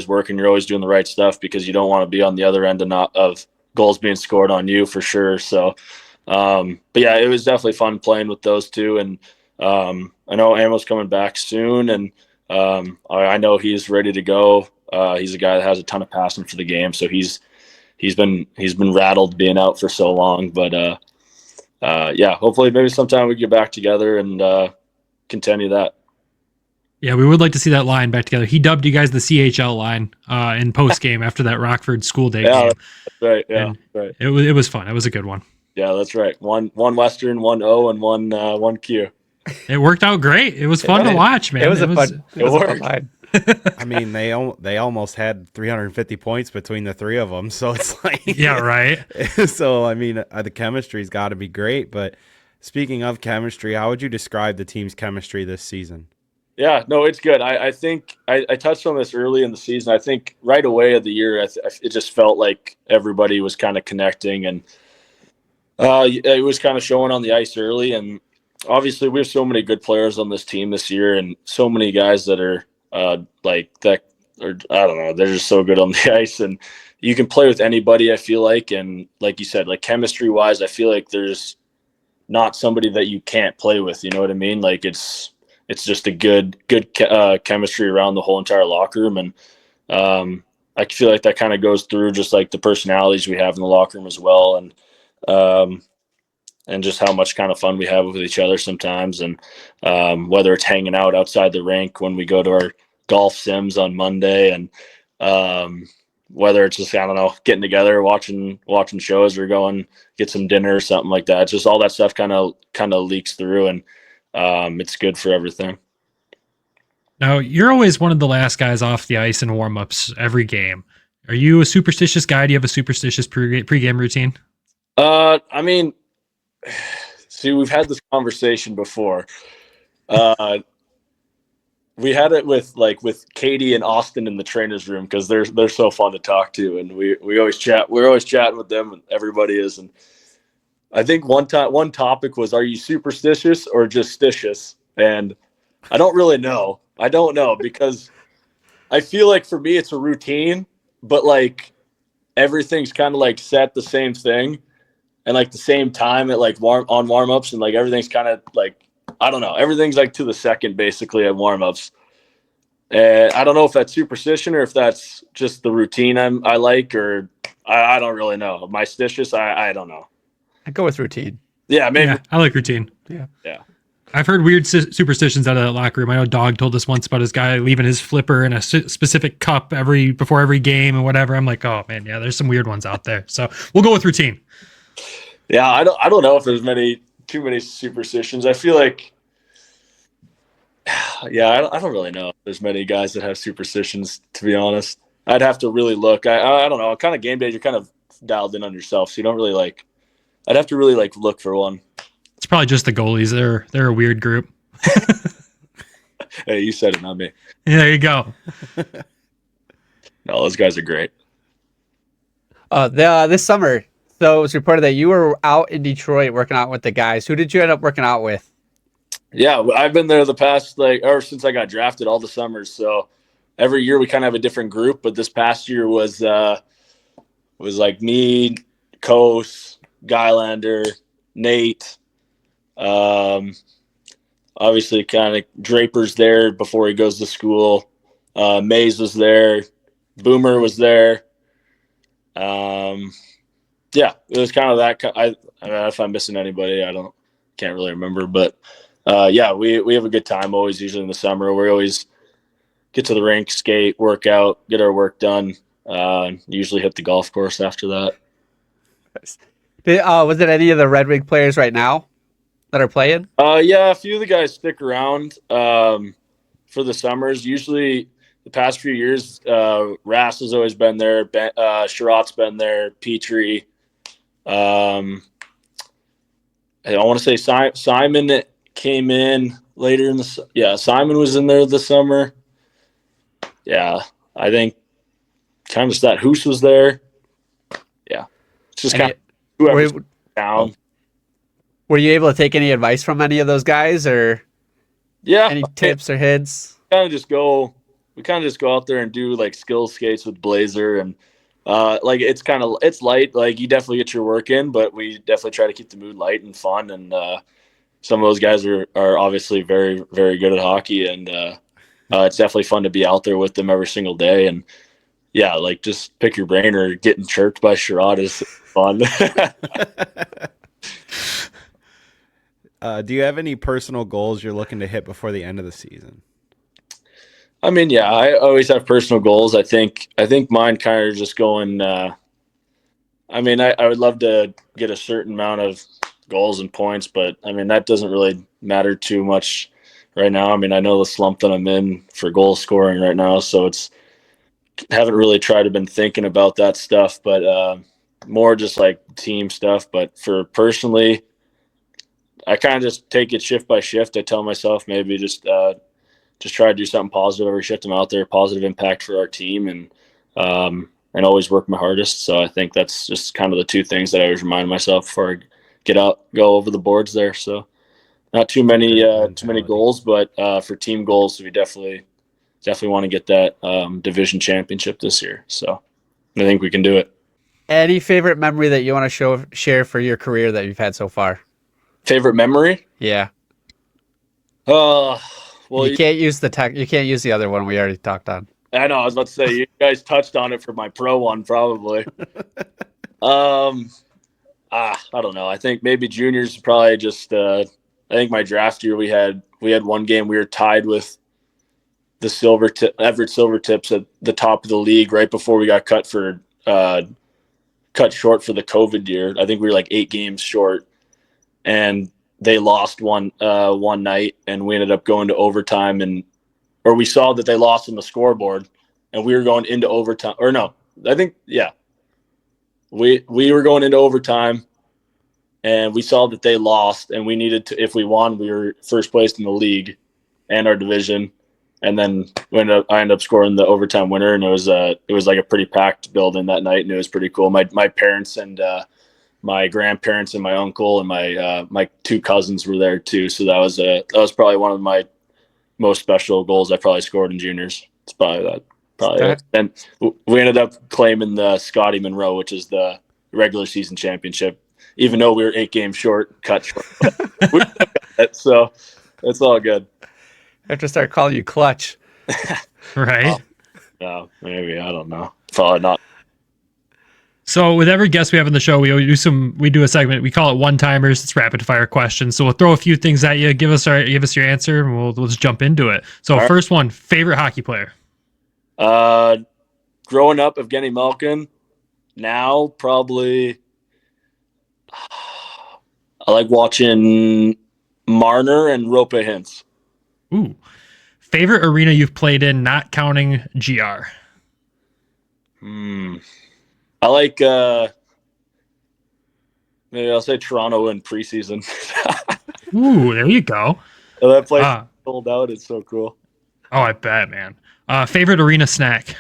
working, you're always doing the right stuff, because you don't want to be on the other end of goals being scored on you for sure. So, but yeah, it was definitely fun playing with those two. And I know Ammo's coming back soon, and I know he's ready to go. He's a guy that has a ton of passion for the game, so he's been rattled being out for so long. But yeah, hopefully maybe sometime we get back together and continue that. Yeah, we would like to see that line back together. He dubbed you guys the CHL line in post game after that Rockford school day game. That's right. Yeah, right. It was fun. It was a good one. Yeah, that's right. One Western, one O, and one Q. It worked out great. It was fun to watch, man. It was a fun line. I mean, they almost had 350 points between the three of them, so it's like yeah, right. So I mean, the chemistry's got to be great. But speaking of chemistry, how would you describe the team's chemistry this season? Yeah, no, it's good. I think I touched on this early in the season. I think right away of the year, it just felt like everybody was kind of connecting, and it was kind of showing on the ice early. And obviously, we have so many good players on this team this year, and so many guys that are like that, or I don't know, they're just so good on the ice, and you can play with anybody, I feel like. And like you said, like chemistry wise, I feel like there's not somebody that you can't play with. You know what I mean? Like it's just a good chemistry around the whole entire locker room. And I feel like that kind of goes through just like the personalities we have in the locker room as well. And just how much kind of fun we have with each other sometimes. And whether it's hanging out outside the rink when we go to our golf sims on Monday, and whether it's just, I don't know, getting together, watching shows, or going get some dinner or something like that. Just all that stuff kind of leaks through, and it's good for everything. Now, you're always one of the last guys off the ice in warm-ups every game. Are you a superstitious guy? Do you have a superstitious pregame routine? I mean, see, we've had this conversation before. We had it with Katie and Austin in the trainers room, because they're so fun to talk to, and we always chat. We're always chatting with them, and everybody is. And I think one topic was, are you superstitious or just stitious? And I don't really know. I don't know, because I feel like for me it's a routine, but like everything's kind of like set the same thing, and like the same time at like warm-ups, and like everything's kind of like, I don't know, everything's like to the second basically at warm-ups. And I don't know if that's superstition or if that's just the routine I like, or I don't really know. Am I stitious? I don't know. I go with routine. Yeah, maybe. Yeah, I like routine. Yeah. I've heard weird superstitions out of that locker room. I know Dog told us once about his guy leaving his flipper in a specific cup before every game and whatever. I'm like, oh man, yeah, there's some weird ones out there. So we'll go with routine. Yeah, I don't know if there's too many superstitions. I feel like, yeah, I don't really know if there's many guys that have superstitions, to be honest. I'd have to really look. I don't know. Kind of game days, you're kind of dialed in on yourself, so you don't really I'd have to really look for one. It's probably just the goalies. They're a weird group. Hey, you said it, not me. Yeah, there you go. No, those guys are great. This summer, so it was reported that you were out in Detroit working out with the guys. Who did you end up working out with? Yeah, I've been there the past ever since I got drafted, all the summers. So every year we kind of have a different group, but this past year was like me, Kos, Gylander, Nate. Obviously kind of Draper's there before he goes to school. Mays was there. Boomer was there. Yeah, it was kind of that. I mean, if I'm missing anybody, can't really remember, but yeah, we have a good time always, usually in the summer. We always get to the rink, skate, work out, get our work done. Usually hit the golf course after that. Was it any of the Red Wing players right now that are playing? Yeah, a few of the guys stick around for the summers. Usually the past few years, Rass has always been there. Sherratt's been there. Petrie. I want to say Simon came in later in the. Yeah, Simon was in there this summer. Yeah, I think kind of just that. Hoos was there. Yeah, it's just kind of whoever's down. Were you able to take any advice from any of those guys, or any tips or hints? We kind of just go out there and do like skill skates with Blazer, and it's light. Like you definitely get your work in, but we definitely try to keep the mood light and fun. And some of those guys are obviously very, very good at hockey, and it's definitely fun to be out there with them every single day. And yeah, like just pick your brain, or getting chirped by Sherratt is fun. Do you have any personal goals you're looking to hit before the end of the season? I mean, yeah, I always have personal goals. I think mine kind of just going. I mean, I would love to get a certain amount of goals and points, but I mean that doesn't really matter too much right now. I mean, I know the slump that I'm in for goal scoring right now, so haven't really tried to been thinking about that stuff, but more just like team stuff. But for personally, I kind of just take it shift by shift. I tell myself maybe just try to do something positive every shift I'm out there, positive impact for our team, and always work my hardest. So I think that's just kind of the two things that I always remind myself before I go over the boards there. So not too many goals, but for team goals, we definitely want to get that division championship this year. So I think we can do it. Any favorite memory that you want to share for your career that you've had so far? Favorite memory? Yeah. Well, you can't use the other one we already talked on. I know. I was about to say you guys touched on it for my pro one, probably. I don't know. I think maybe juniors probably just. I think my draft year we had one game we were tied with the Everett Silvertips at the top of the league right before we got cut short for the COVID year. I think we were like 8 games short, and they lost one night, and we ended up going to overtime, or we saw that they lost on the scoreboard, and we were going into overtime. Or no, I think we were going into overtime, and we saw that they lost, and we needed to. If we won, we were first place in the league and our division. And then I ended up scoring the overtime winner, and it was like a pretty packed building that night, and it was pretty cool. My parents and my grandparents and my uncle and my 2 cousins were there too. So that was probably one of my most special goals I probably scored in juniors. It's probably that. And we ended up claiming the Scotty Monroe, which is the regular season championship, even though we were 8 games short, cut short. So it's all good. I have to start calling you Clutch. Right? No, maybe. I don't know. Probably not. So with every guest we have on the show, we do a segment. We call it one-timers. It's rapid fire questions. So we'll throw a few things at you. Give us your answer, and we'll just jump into it. So All first one, favorite hockey player. Growing up, Evgeny Malkin. Now, probably, I like watching Marner and Rope Hintz. Ooh. Favorite arena you've played in, not counting GR. I like maybe I'll say Toronto in preseason. Ooh, there you go. That place sold out. It's so cool. Oh, I bet, man. Favorite arena snack.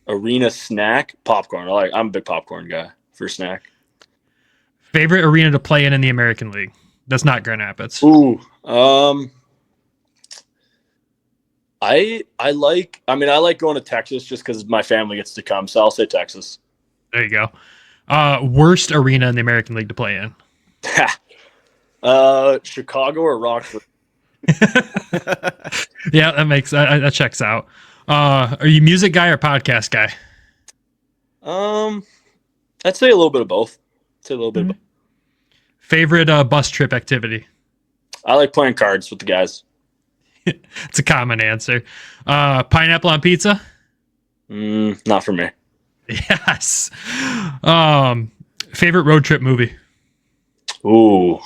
Arena snack, popcorn. I'm a big popcorn guy for snack. Favorite arena to play in the American League. That's not Grand Rapids. Ooh, I like going to Texas just because my family gets to come, so I'll say Texas. There you go. Worst arena in the American League to play in. Chicago or Rockford. Yeah, that checks out. Are you music guy or podcast guy? I'd say a little bit of both. Favorite bus trip activity? I like playing cards with the guys. It's a common answer. Pineapple on pizza? Not for me. Yes. Favorite road trip movie? Ooh.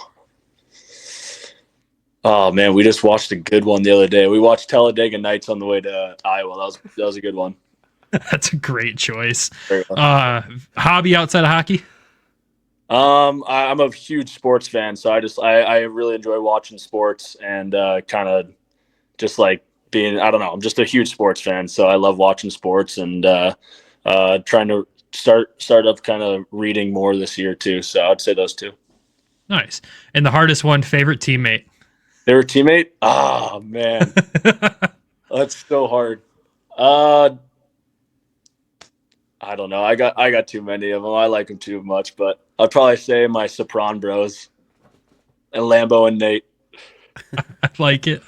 Oh man, we just watched a good one the other day. We watched Talladega Nights on the way to Iowa. That was a good one. That's a great choice. Hobby outside of hockey? I'm a huge sports fan, so I really enjoy watching sports and kind of just like being, I don't know, I'm just a huge sports fan, so I love watching sports and trying to start up kind of reading more this year too. So I'd say those 2. Nice. And the hardest one, favorite teammate? Favorite teammate? Oh man, that's so hard. I don't know. I got too many of them. I like them too much, but I'd probably say my Sopran bros and Lambo and Nate. I like it.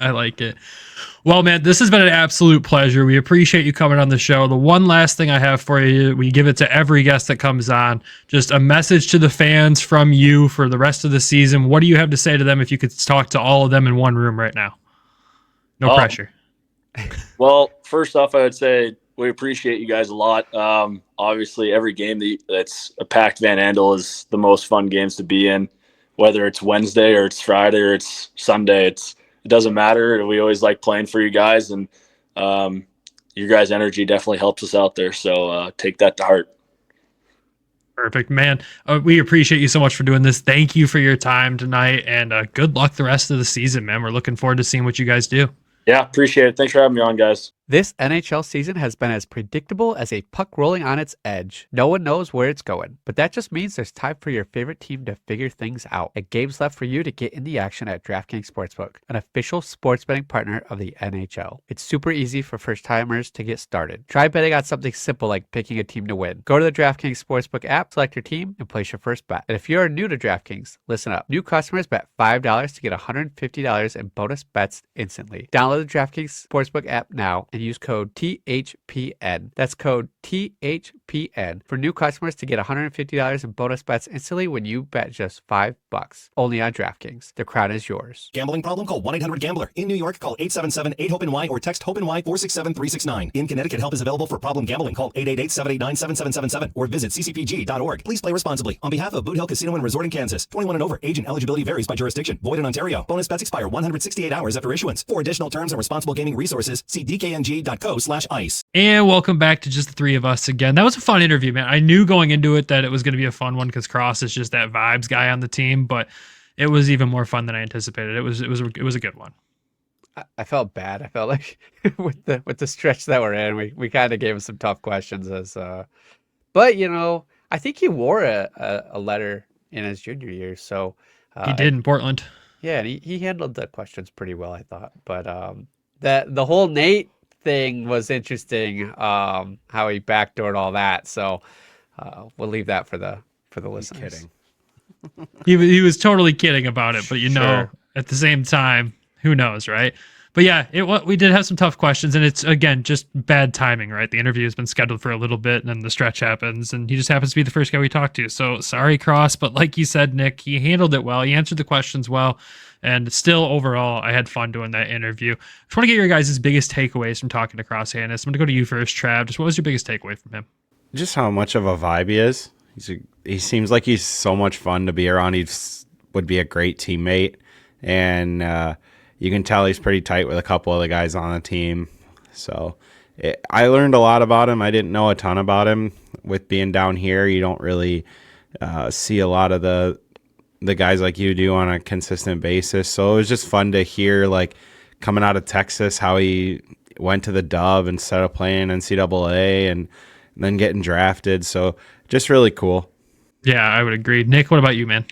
Well, man, this has been an absolute pleasure. We appreciate you coming on the show. The one last thing I have for you, we give it to every guest that comes on, just a message to the fans from you for the rest of the season. What do you have to say to them if you could talk to all of them in one room right now? No pressure. Well, first off, I would say we appreciate you guys a lot. Obviously, every game that's a packed Van Andel is the most fun games to be in, whether it's Wednesday or it's Friday or it's Sunday. It doesn't matter. We always like playing for you guys, and your guys' energy definitely helps us out there. So take that to heart. Perfect, man. We appreciate you so much for doing this. Thank you for your time tonight, and good luck the rest of the season, man. We're looking forward to seeing what you guys do. Yeah, appreciate it. Thanks for having me on, guys. This NHL season has been as predictable as a puck rolling on its edge. No one knows where it's going, but that just means there's time for your favorite team to figure things out. And games left for you to get in the action at DraftKings Sportsbook, an official sports betting partner of the NHL. It's super easy for first-timers to get started. Try betting on something simple like picking a team to win. Go to the DraftKings Sportsbook app, select your team, and place your first bet. And if you're new to DraftKings, listen up. New customers bet $5 to get $150 in bonus bets instantly. Download the DraftKings Sportsbook app now and use code THPN. That's code THPN for new customers to get $150 in bonus bets instantly when you bet just $5. Only on DraftKings. The crown is yours. Gambling problem? Call 1-800-GAMBLER. In New York, call 877-8-HOPE-NY or text HOPE-NY 467-369. In Connecticut, help is available for problem gambling. Call 888-789-7777 or visit ccpg.org. Please play responsibly. On behalf of Boot Hill Casino and Resort in Kansas, 21 and over, age and eligibility varies by jurisdiction. Void in Ontario. Bonus bets expire 168 hours after issuance. For additional terms and responsible gaming resources, see dkng.co/ice. And welcome back to just the three of us again. That was a fun interview, man. I knew going into it that it was going to be a fun one because Cross is just that vibes guy on the team, but it was even more fun than I anticipated. It was a good one. I felt bad. I felt like with the stretch that we're in, we kind of gave him some tough questions but you know, I think he wore a letter in his junior year, so He did in Portland. Yeah, and he handled the questions pretty well, I thought. But the whole Nate thing was interesting, how he backdoored all that. So we'll leave that for the listeners. Kidding. He was totally kidding about it, but you know, Sure. at the same time, who knows, right? But yeah, we did have some tough questions, and it's, again, just bad timing, right? The interview has been scheduled for a little bit, and then the stretch happens, and he just happens to be the first guy we talked to. So sorry, Cross, but like you said, Nick, he handled it well. He answered the questions well, and still, overall, I had fun doing that interview. I just want to get your guys' biggest takeaways from talking to Cross Hanas. I'm going to go to you first, Trav. Just what was your biggest takeaway from him? Just how much of a vibe he is. He seems like he's so much fun to be around. He would be a great teammate, and you can tell he's pretty tight with a couple of the guys on the team. So I learned a lot about him. I didn't know a ton about him. With being down here, you don't really see a lot of the guys like you do on a consistent basis. So it was just fun to hear, like, coming out of Texas, how he went to the Dub instead of playing NCAA and then getting drafted. So just really cool. Yeah, I would agree. Nick, what about you, man?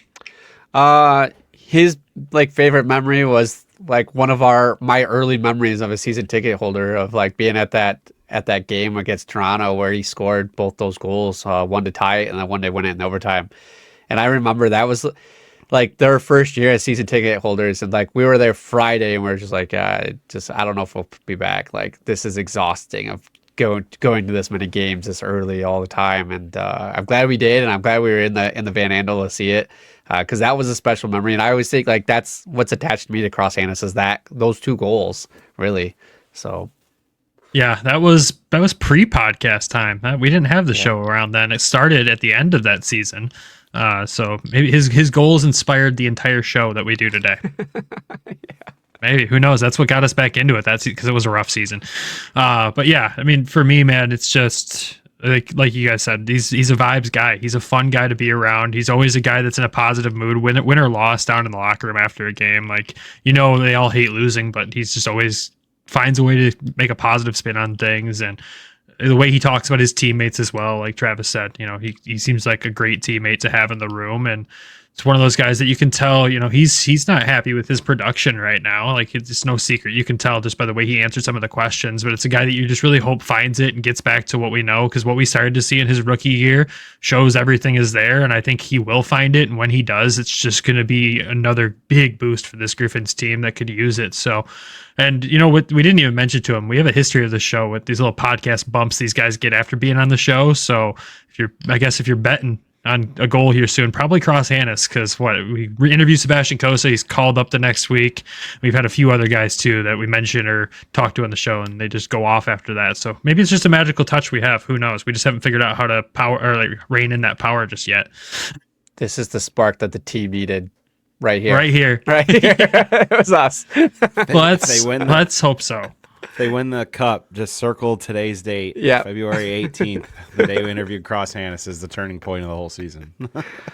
His favorite memory was one of my early memories of a season ticket holder of being at that game against Toronto where he scored both those goals, one to tie it and then one to win it in overtime. And I remember that was their first year as season ticket holders, and we were there Friday and we were just I don't know if we'll be back. This is exhausting of going to this many games this early all the time, and I'm glad we did, and I'm glad we were in the Van Andel to see it, because that was a special memory. And I always think that's what's attached to me to Cross Hanas is those two goals, really. So yeah, that was pre-podcast time. We didn't have the show around then. It started at the end of that season. So maybe his goals inspired the entire show that we do today. Maybe, who knows? That's what got us back into it. That's because it was a rough season. But yeah, I mean, for me, man, it's just like you guys said, he's a vibes guy. He's a fun guy to be around. He's always a guy that's in a positive mood, win or loss, down in the locker room after a game. They all hate losing, but he's just always finds a way to make a positive spin on things. And the way he talks about his teammates as well, like Travis said, he seems like a great teammate to have in the room. And it's one of those guys that you can tell, he's not happy with his production right now. It's no secret. You can tell just by the way he answered some of the questions, but it's a guy that you just really hope finds it and gets back to what we know, because what we started to see in his rookie year shows everything is there, and I think he will find it. And when he does, it's just going to be another big boost for this Griffins team that could use it. So, and what we didn't even mention to him, we have a history of the show with these little podcast bumps these guys get after being on the show. So if you're betting on a goal here soon, probably Cross Hanas, because we interviewed Sebastian Kosa. He's called up the next week. We've had a few other guys too that we mentioned or talked to on the show, and they just go off after that. So maybe it's just a magical touch we have. Who knows? We just haven't figured out how to power or rein in that power just yet. this is the spark that the team needed. Right here. It was us. Let's hope so. If they win the cup, just circle today's date. Yeah. February 18th, the day we interviewed Cross Hanas, is the turning point of the whole season.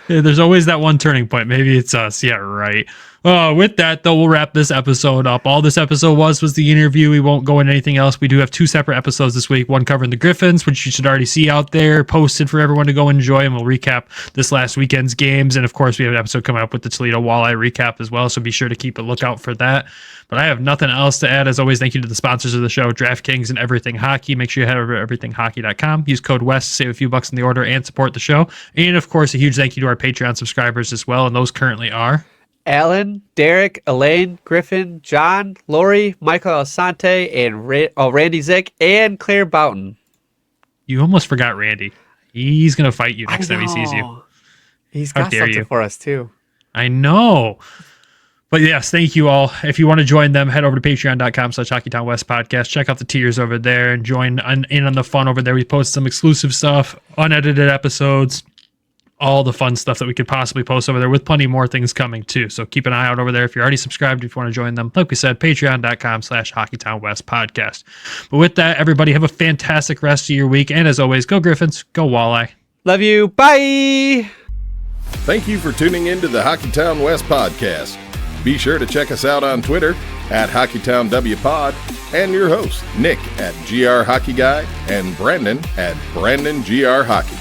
Yeah, there's always that one turning point. Maybe it's us. Yeah, right. With that, though, we'll wrap this episode up. All this episode was the interview. We won't go into anything else. We do have 2 separate episodes this week. One covering the Griffins, which you should already see out there, posted for everyone to go enjoy, and we'll recap this last weekend's games. And, of course, we have an episode coming up with the Toledo Walleye recap as well, so be sure to keep a lookout for that. But I have nothing else to add. As always, thank you to the sponsors of the show, DraftKings and Everything Hockey. Make sure you head over to everythinghockey.com. Use code WEST to save a few bucks in the order and support the show. And, of course, a huge thank you to our Patreon subscribers as well, and those currently are Alan, Derek, Elaine, Griffin, John, Lori, Michael Alsante, and Randy Zick, and Claire Boughton. You almost forgot Randy. He's going to fight you next time he sees you. He's How got dare something you. for us, too. I know. But yes, thank you all. If you want to join them, head over to patreon.com/Hockeytown West Podcast. Check out the tiers over there and join in on the fun over there. We post some exclusive stuff, unedited episodes, all the fun stuff that we could possibly post over there, with plenty more things coming too. So keep an eye out over there if you're already subscribed. If you want to join them, like we said, patreon.com/Hockeytown West Podcast. But with that, everybody have a fantastic rest of your week. And as always, go Griffins, go Walleye. Love you. Bye. Thank you for tuning in to the Hockeytown West podcast. Be sure to check us out on Twitter at HockeytownWPod and your host, Nick at GR Hockey Guy and Brandon at BrandonGR Hockey.